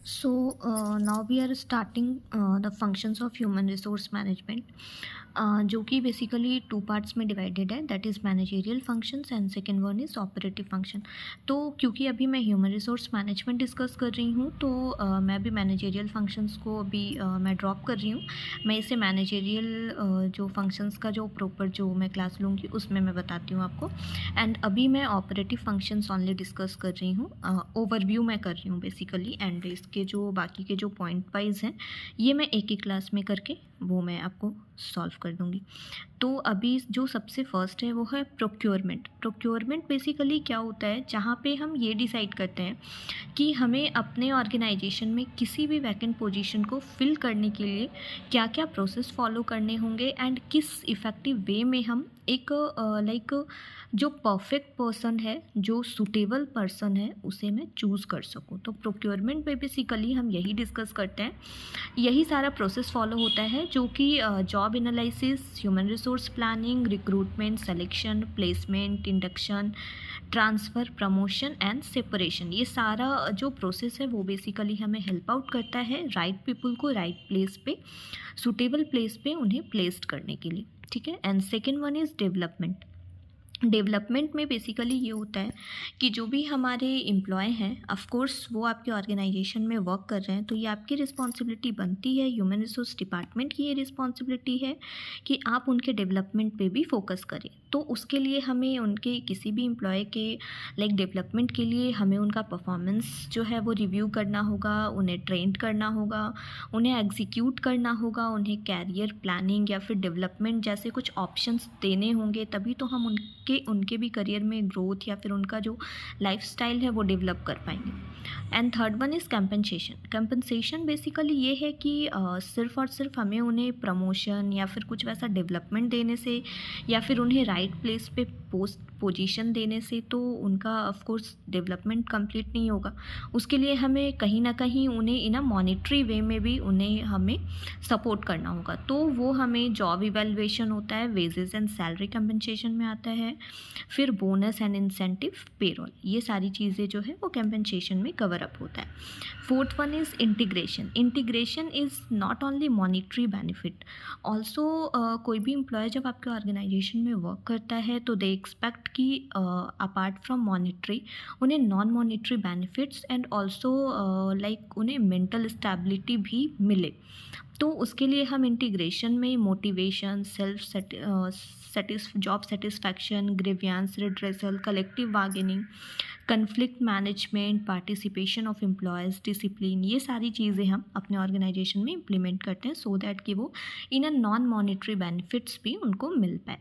Now we are starting the functions of human resource management, जो कि basically two parts में divided है, that is managerial functions and second one is operative function. तो क्योंकि अभी मैं ह्यूमन रिसोर्स मैनेजमेंट डिस्कस कर रही हूँ, तो मैं अभी मैनेजेरियल फंक्शंस को अभी मैं ड्रॉप कर रही हूँ। मैं इसे मैनेजेरियल जो फंक्शंस का जो प्रॉपर जो मैं क्लास लूँगी उसमें मैं बताती हूँ आपको। एंड अभी मैं ऑपरेटिव फंक्शंस ऑनली डिस्कस कर रही हूँ, ओवरव्यू मैं कर रही हूँ बेसिकली। एंड इसके जो बाकी के जो पॉइंट वाइज हैं ये मैं एक ही क्लास में करके वो मैं आपको सॉल्व कर दूँगी। तो अभी जो सबसे फर्स्ट है वो है प्रोक्योरमेंट। प्रोक्योरमेंट बेसिकली क्या होता है, जहाँ पे हम ये डिसाइड करते हैं कि हमें अपने ऑर्गेनाइजेशन में किसी भी वैकेंट पोजीशन को फिल करने के लिए क्या क्या प्रोसेस फॉलो करने होंगे एंड किस इफ़ेक्टिव वे में हम एक जो परफेक्ट पर्सन है, जो सूटेबल पर्सन है, उसे मैं चूज़ कर सकूँ। तो प्रोक्योरमेंट में बेसिकली हम यही डिस्कस करते हैं, यही सारा प्रोसेस फॉलो होता है, जो कि job analysis, human resource planning, recruitment, selection, placement, induction, transfer, promotion and separation, ये सारा जो प्रोसेस है वो बेसिकली हमें हेल्प आउट करता है राइट पीपल को राइट प्लेस पे, सूटेबल प्लेस पे उन्हें प्लेस्ड करने के लिए। ठीक है। And second one is development. Development में बेसिकली ये होता है कि जो भी हमारे एम्प्लॉय हैं, ऑफ कोर्स वो आपके ऑर्गेनाइजेशन में वर्क कर रहे हैं, तो ये आपकी रिस्पॉन्सिबिलिटी बनती है, ह्यूमन रिसोर्स डिपार्टमेंट की ये रिस्पॉन्सिबिलिटी है कि आप उनके डेवलपमेंट पे भी फोकस करें। तो उसके लिए हमें उनके किसी भी एम्प्लॉय के डेवलपमेंट के लिए हमें उनका परफॉर्मेंस जो है वो रिव्यू करना होगा, उन्हें ट्रेंड करना होगा, उन्हें एग्जीक्यूट करना होगा, उन्हें कैरियर प्लानिंग या फिर डेवलपमेंट जैसे कुछ ऑप्शंस देने होंगे, तभी तो हम उनके भी करियर में ग्रोथ या फिर उनका जो लाइफस्टाइल है वो डेवलप कर पाएंगे। And third one is compensation. Compensation basically ये है कि सिर्फ और सिर्फ हमें उन्हें प्रमोशन या फिर कुछ वैसा डेवलपमेंट देने से या फिर उन्हें राइट प्लेस पे पोस्ट पोजीशन देने से तो उनका ऑफ कोर्स डेवलपमेंट कंप्लीट नहीं होगा। उसके लिए हमें कहीं ना कहीं उन्हें इन अ मॉनिटरी वे में भी उन्हें हमें सपोर्ट करना होगा। तो वो हमें जॉब इवैल्यूएशन होता है, वेजेस एंड सैलरी कंपनसेशन में आता है, फिर बोनस एंड इंसेंटिव, पेरोल, ये सारी चीज़ें जो है वो कंपनसेशन में कवर अप होता है। Fourth one is integration. Integration is not only monetary benefit, also कोई भी एम्प्लॉय जब आपके ऑर्गेनाइजेशन में वर्क करता है तो दे एक्सपेक्ट कि अपार्ट फ्रॉम मॉनिटरी उन्हें non monetary benefits and also उन्हें मेंटल स्टेबिलिटी भी मिले। तो उसके लिए हम इंटीग्रेशन में motivation, job satisfaction, grievance redressal, collective bargaining, conflict management, participation of employees, discipline, ये सारी चीज़ें हम अपने ऑर्गेनाइजेशन में इम्प्लीमेंट करते हैं सो दैट कि वो इन अ नॉन मॉनिटरी बेनिफिट्स भी उनको मिल पाए।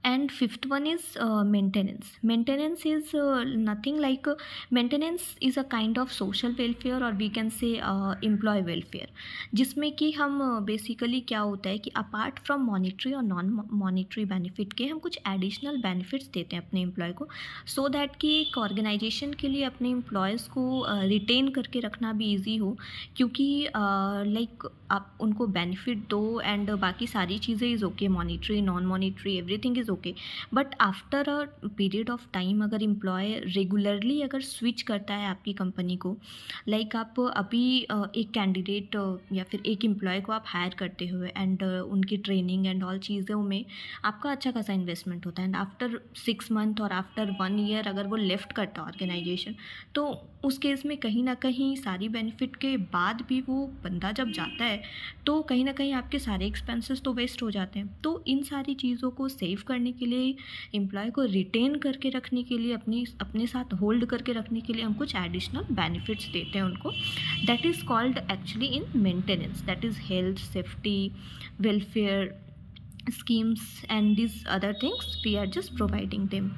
And fifth one is maintenance. Maintenance is nothing like maintenance is a kind of social welfare or we can say employee welfare, जिसमें कि हम बेसिकली क्या होता है कि अपार्ट फ्रॉम मॉनिटरी और नॉन मॉनिटरी बेनिफिट के हम कुछ एडिशनल बेनिफिट्स देते हैं अपने एम्प्लॉय को, सो दैट कि एक ऑर्गेनाइजेशन के लिए अपने एम्प्लॉयज़ को रिटेन करके रखना भी ईजी हो। क्योंकि आप उनको बेनिफिट दो एंड बाकी सारी चीज़ें is okay, monetary non monetary everything is okay, but after a period of time अगर एम्प्लॉय रेगुलरली अगर स्विच करता है आपकी कंपनी को, आप अभी एक कैंडिडेट या फिर एक एम्प्लॉय को आप हायर करते हुए एंड उनकी ट्रेनिंग एंड ऑल चीज़ों में आपका अच्छा खासा इन्वेस्टमेंट होता है, एंड आफ्टर 6 मंथ और आफ्टर 1 ईयर अगर वो लेफ्ट करता है ऑर्गेनाइजेशन, तो उस केस में कहीं ना कहीं सारी बेनिफिट के बाद भी वो बंदा जब जाता है तो कहीं ना कहीं आपके सारे एक्सपेंसेस तो वेस्ट हो जाते हैं। तो इन सारी चीज़ों को सेव करने के लिए, एम्प्लॉय को रिटेन करके रखने के लिए, अपने साथ होल्ड करके रखने के लिए हम कुछ एडिशनल बेनिफिट्स देते हैं उनको, that is called actually in maintenance, that is health, safety, welfare schemes and these other things we are just providing them.